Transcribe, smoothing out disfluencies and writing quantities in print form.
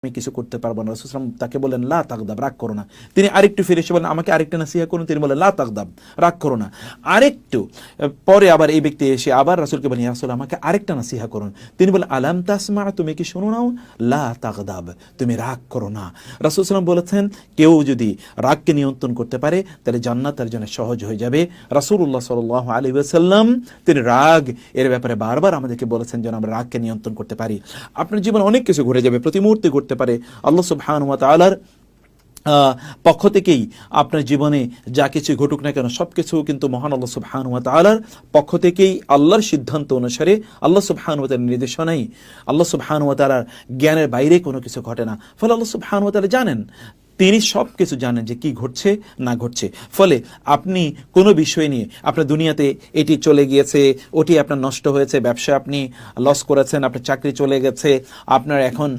আমি কিছু করতে পারবো না। রাসূল সাল্লাল্লাহু আলাইহি ওয়াসাল্লাম তাকে বলেন লা তাগদাব, রাগ করো না। তিনি আরেকটু ফিরে এসে বলেন আমাকে আরেকটা নসিহা করুন। তিনি বলেন লা তাগদাব, রাগ করো না। আরেকটু পরে আবার এই ব্যক্তি এসে আবার রাসূলকে বলেন ইয়া রাসূল আমাকে আরেকটা নসিহা করুন। তিনি বলেন আলাম তাসমা, তুমি কি শোনো নাও, লা তাগদাব, তুমি রাগ করো না। রাসূল সাল্লাল্লাহু আলাইহি ওয়াসাল্লাম বলেছেন কেউ যদি রাগকে নিয়ন্ত্রণ করতে পারে তাহলে জান্নাত তার জন্য সহজ হয়ে যাবে। রাসূলুল্লাহ সাল্লাল্লাহু আলাইহি ওয়াসাল্লাম তিনি রাগ এর ব্যাপারে বারবার আমাদেরকে বলেছেন যেন আমরা রাগকে নিয়ন্ত্রণ করতে পারি। আপনার জীবনে অনেক কিছু ঘটে যাবে, প্রতি মুহূর্তে ঘটতে পারে। আল্লাহ সুবহানাহু ওয়া তাআলার পক্ষ থেকেই আপনার জীবনে যা কিছু ঘটুক না কেন সব কিছু কিন্তু মহান আল্লাহ সুবহানাহু ওয়া তাআলার পক্ষ থেকেই, আল্লাহর সিদ্ধান্ত অনুসারে, আল্লাহ সুবহানাহু ওয়া তাআলার নির্দেশনাই, আল্লাহ সুবহানাহু ওয়া তাআলার জ্ঞানের বাইরে কোনো কিছু ঘটে না। ফলে আল্লাহ সুবহানাহু ওয়া তাআলা জানেন, তিনি সব কিছু জানেন যে কি ঘটছে না ঘটছে। ফলে আপনি কোনো বিষয় নিয়ে আপনার দুনিয়াতে এটি চলে গিয়েছে, ওটি আপনার নষ্ট হয়েছে, ব্যবসায় আপনি লস করেছেন, আপনার চাকরি চলে গেছে, আপনার এখন